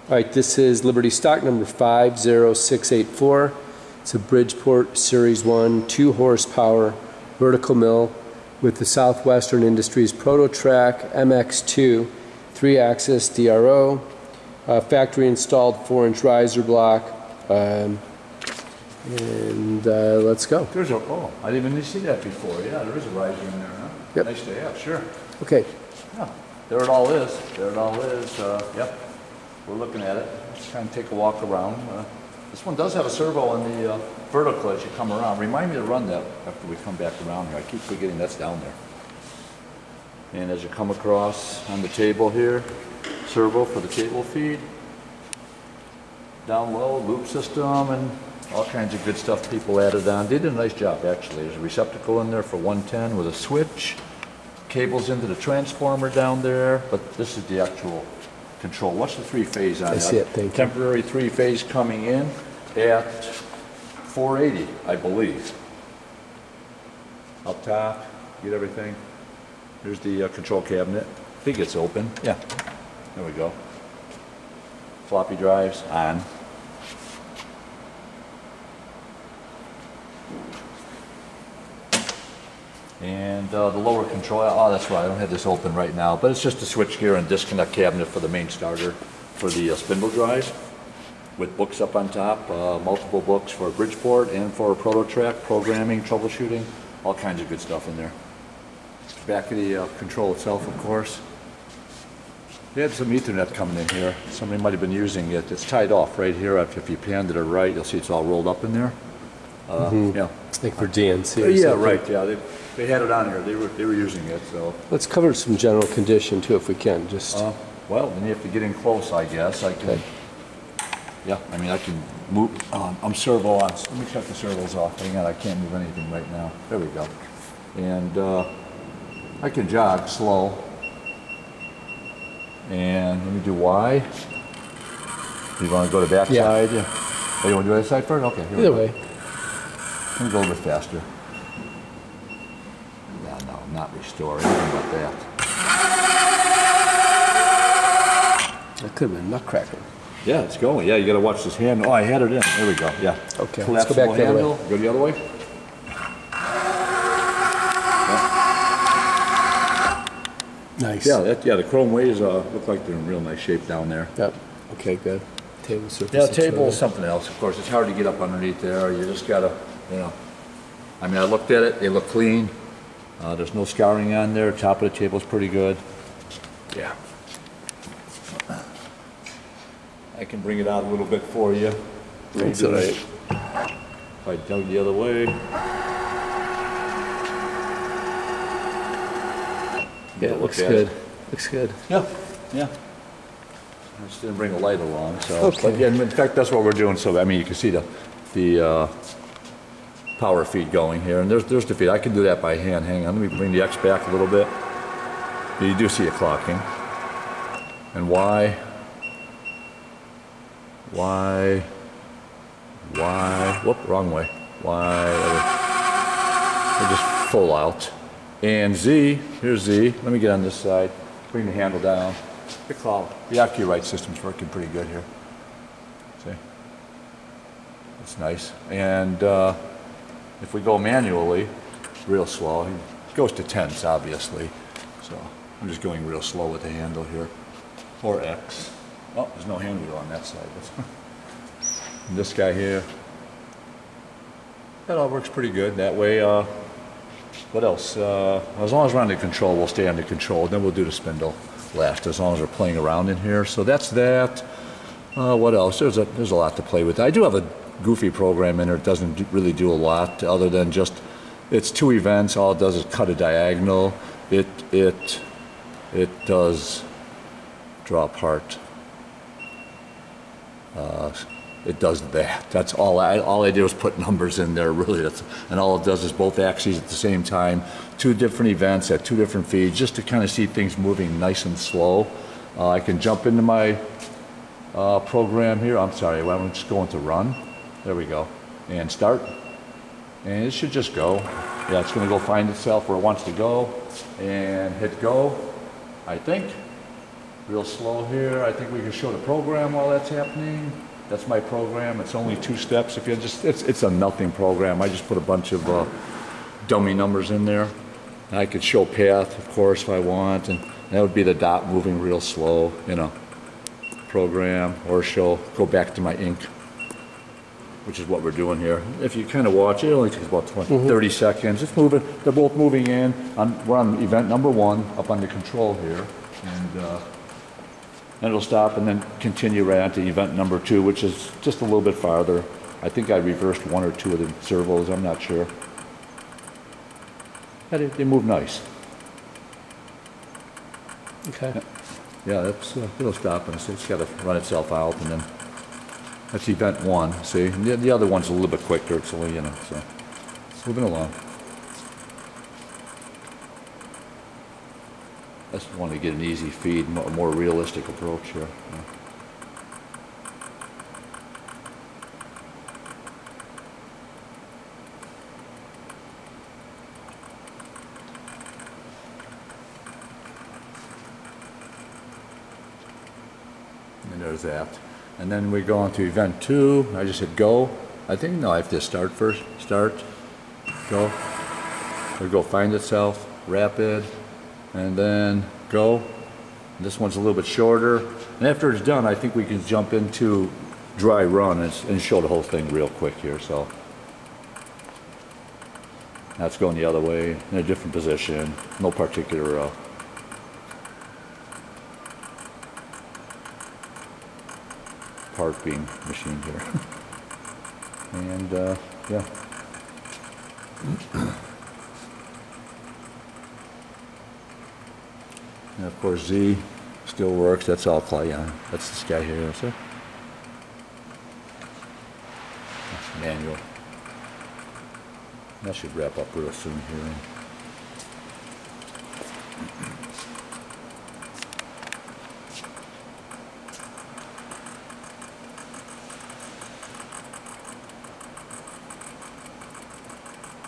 Alright, this is Liberty stock number 50684. It's a Bridgeport Series 1 2 horsepower vertical mill with the Southwestern Industries Proto Trak MX2 3-axis DRO, factory installed 4-inch riser block, and let's go. There's a, oh, I didn't even see that before. Yeah, there is a riser in there, huh? Yep. Nice to have, sure. Okay. Yeah, there it all is. There it all is. Yep, we're looking at it. Let's kind of take a walk around. This one does have a servo on the vertical as you come around. Remind me to run that after we come back around here. I keep forgetting that's down there. And as you come across on the table here, servo for the cable feed. Down low, loop system, and all kinds of good stuff people added on. They did a nice job, actually. There's a receptacle in there for 110 with a switch. Cables into the transformer down there, but this is the actual control. What's the 3-phase on that? I see it, thank you. Temporary 3-phase coming in at 480, I believe. Up top, get everything. Here's the control cabinet. I think it's open. Yeah, there we go. Floppy drives on. And the lower control, oh that's right, I don't have this open right now, but it's just a switchgear and disconnect cabinet for the main starter for the spindle drive with books up on top, multiple books for Bridgeport and for Proto Trak, programming, troubleshooting, all kinds of good stuff in there. Back of the control itself, of course. They had some Ethernet coming in here. Somebody might have been using it. It's tied off right here. If you pan to the right, you'll see it's all rolled up in there. Yeah. It's like for DNC or yeah, something. right. Yeah, they had it on here. They were using it. So let's cover some general condition too, if we can. Just well, then you have to get in close, I guess. I can. Okay. Yeah, I mean I can move. I'm servo on. Let me shut the servos off. Hang on, I can't move anything right now. There we go. And I can jog slow. And let me do Y. You want to go to back side? Yeah. Oh, you want to do that side first? Okay. Either way. Let me go a little bit faster. Yeah, no, not restore. Anything about that. That could have been nutcracker. Yeah, it's going. Yeah, you got to watch this handle. Oh, I had it in. There we go. Yeah. Okay. Collapsible let's go back the other handle. way. Go the other way. Nice. Yeah, the chrome ways look like they're in real nice shape down there. Yep. Okay, good. Table surface. Yeah, table is something else. Of course, it's hard to get up underneath there. You just gotta, you know. I mean, I looked at it. They look clean. There's no scouring on there. Top of the table's pretty good. Yeah. I can bring it out a little bit for you. That's all right. If I dug the other way. Yeah, it looks good. Looks good. Yeah, yeah. I just didn't bring a light along, so. Okay. But yeah, in fact, that's what we're doing. So I mean, you can see the power feed going here, and there's the feed. I can do that by hand. Hang on, let me bring the X back a little bit. You do see it clocking. And Y. Whoop, wrong way. We're just full out. And Z, here's Z. Let me get on this side. Bring the handle down. The AccuRite system's working pretty good here. See? That's nice. And if we go manually, real slow, it goes to tenths, obviously. So I'm just going real slow with the handle here. Or X. Oh, there's no handle on that side. And this guy here. That all works pretty good. That way, what else? As long as we're under control, we'll stay under control. Then we'll do the spindle last, as long as we're playing around in here. So that's that. What else? There's a lot to play with. I do have a goofy program in there. It doesn't really do a lot other than just, it's 2 events. All it does is cut a diagonal. It does draw apart. It does that. That's all I did was put numbers in there, really. And all it does is both axes at the same time, 2 different events at 2 different feeds, just to kind of see things moving nice and slow. I can jump into my program here. I'm sorry, I'm just going to run. There we go. And start. And it should just go. Yeah, it's going to go find itself where it wants to go. And hit go, I think. Real slow here. I think we can show the program while that's happening. That's my program. It's only 2 steps. If you just, it's a nothing program. I just put a bunch of dummy numbers in there. And I could show path, of course, if I want, and that would be the dot moving real slow, you know. Program or go back to my ink, which is what we're doing here. If you kind of watch, it only takes about 30 seconds. It's moving. They're both moving in. We're on event number 1 up on the control here, and it'll stop and then continue right on to event number 2, which is just a little bit farther. I think I reversed 1 or 2 of the servos. I'm not sure. But they move nice. Okay. Yeah, that's it'll stop and it's got to run itself out, and then that's event 1. See, and the other one's a little bit quicker. It's only, you know, so it's moving along. I just want to get an easy feed, a more realistic approach here. Yeah. And there's that. And then we go on to event 2. I just hit go. I think, no, I have to start first. Start, go. It'll go find itself, rapid, and then go. This one's a little bit shorter. And after it's done, I think we can jump into dry run and show the whole thing real quick here. So that's going the other way in a different position. No particular part being machined here. And yeah. And of course Z still works. That's all Clion. That's this guy here. So that's manual. That should wrap up real soon here.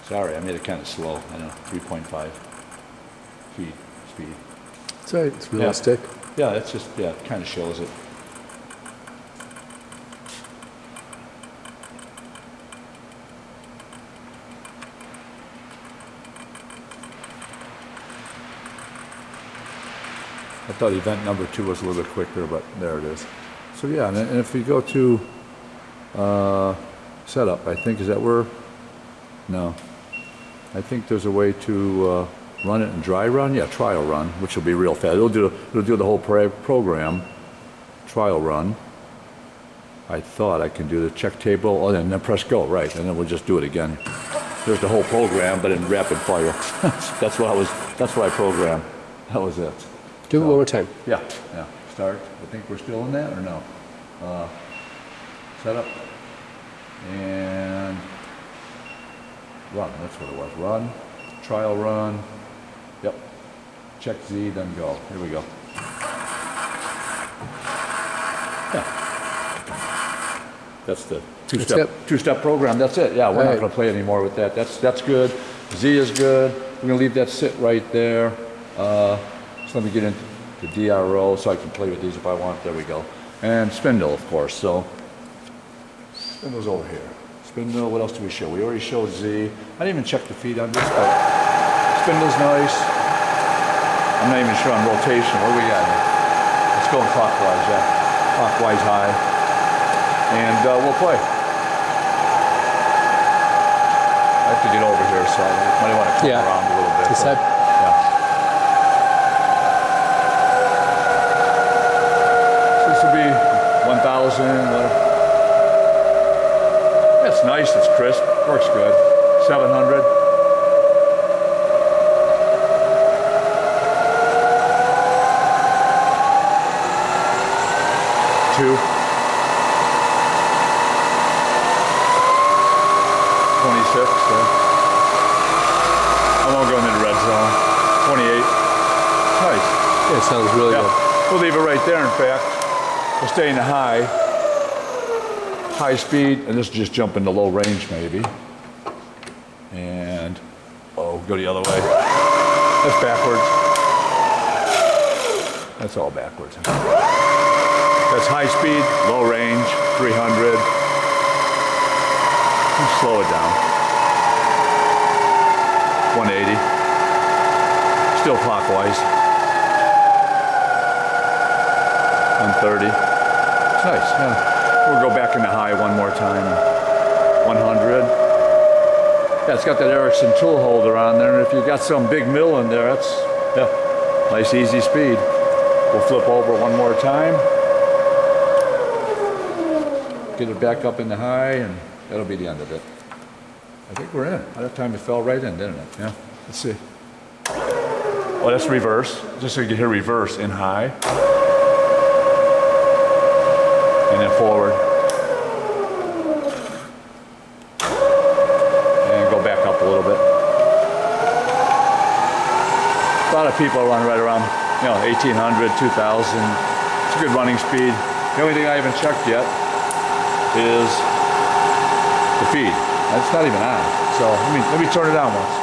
Sorry, I made it kind of slow. I know, 3.5 feet speed. It's all right, it's realistic. Yeah, it's just, yeah, it kind of shows it. I thought event number 2 was a little bit quicker, but there it is. So yeah, and if we go to setup, I think, is that where? No. I think there's a way to run it in dry run. Yeah, trial run, which will be real fast. It'll do the whole program. Trial run. I thought I can do the check table. Oh, and then press go, right? And then we'll just do it again. There's the whole program, but in rapid fire. That's what I programmed. That was it. Do it one more time. Yeah, yeah. Start. I think we're still in that, or no? Setup and run. That's what it was. Run. Trial run. Yep. Check Z, then go. Here we go. Yeah. That's the two-step program. That's it. Yeah, we're not going to play anymore with that. That's good. Z is good. We're going to leave that sit right there. So let me get into the DRO so I can play with these if I want. There we go. And spindle, of course. So spindle's over here. Spindle, what else do we show? We already showed Z. I didn't even check the feed on this, but spindle's nice. I'm not even sure on rotation. What do we got here? Let's go clockwise, yeah. Clockwise high. And we'll play. I have to get over here, so I might want to come around a little bit. This side? Yeah. So this will be 1,000. That's nice, it's crisp, works good. 700. Two. 26. I won't go into the red zone. 28. Nice. Yeah, it sounds really good. We'll leave it right there, in fact. We'll stay in the high speed, and this will just jump into low range maybe. And, go the other way. That's backwards. That's all backwards. That's high speed, low range, 300. Slow it down. 180. Still clockwise. 130. It's nice, yeah. We'll go back in the high one more time. 100. Yeah, it's got that Erickson tool holder on there, and if you've got some big mill in there, that's, yeah, nice easy speed. We'll flip over one more time. Get it back up in the high, and that'll be the end of it. I think we're in. By that time it fell right in, didn't it? Yeah, let's see. Oh, that's reverse. Just so you can hear reverse in high. And then forward. And go back up a little bit. A lot of people run right around, 1800, 2000. It's a good running speed. The only thing I haven't checked yet is the feed. That's not even on. So let me turn it on once.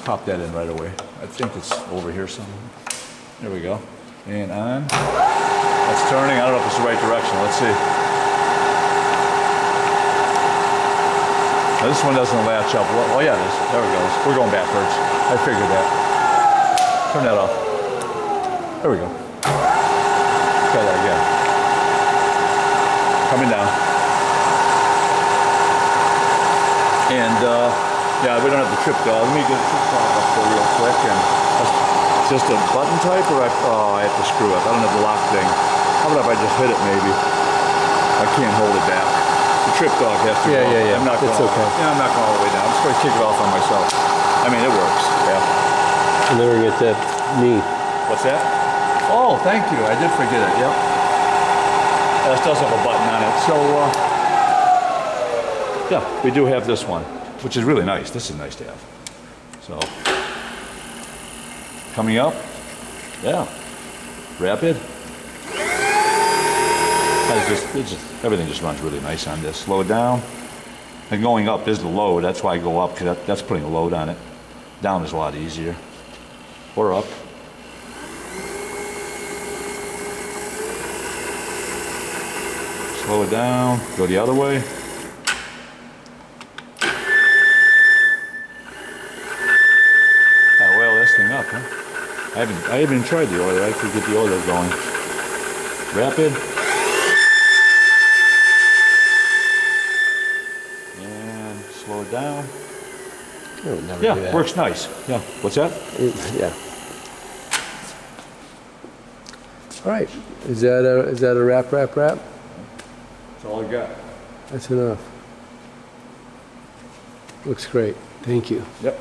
Pop that in right away. I think it's over here somewhere. There we go. And on. That's turning. I don't know if it's the right direction. Let's see. Now this one doesn't latch up. Oh yeah, it is. There it goes. We're going backwards. I figured that. Turn that off. There we go. Try that again. Coming down. And yeah, we don't have the trip dog. Let me get the trip dog up there real quick. And it's just a button type, or I have to screw it. I don't have the lock thing. How about if I just hit it maybe? I can't hold it back. The trip dog has to go. Yeah. I'm not going it's okay. Yeah, I'm not going all the way down. I'm just going to kick it off on myself. I mean, it works. Yeah. And then we're going to get that knee. What's that? Oh, thank you. I did forget it. Yep. This does have a button on it. So, yeah, we do have this one, which is really nice. This is nice to have. So, coming up, yeah, rapid. Everything just runs really nice on this. Slow it down. And going up is the load. That's why I go up, because that's putting a load on it. Down is a lot easier. Or up. Slow it down. Go the other way. Up, huh? I haven't even tried the oiler. I could get the oiler going. Rapid. And slow it down. Yeah, works nice. Yeah. What's that? Yeah. All right. Is that a wrap? That's all I got. That's enough. Looks great. Thank you. Yep.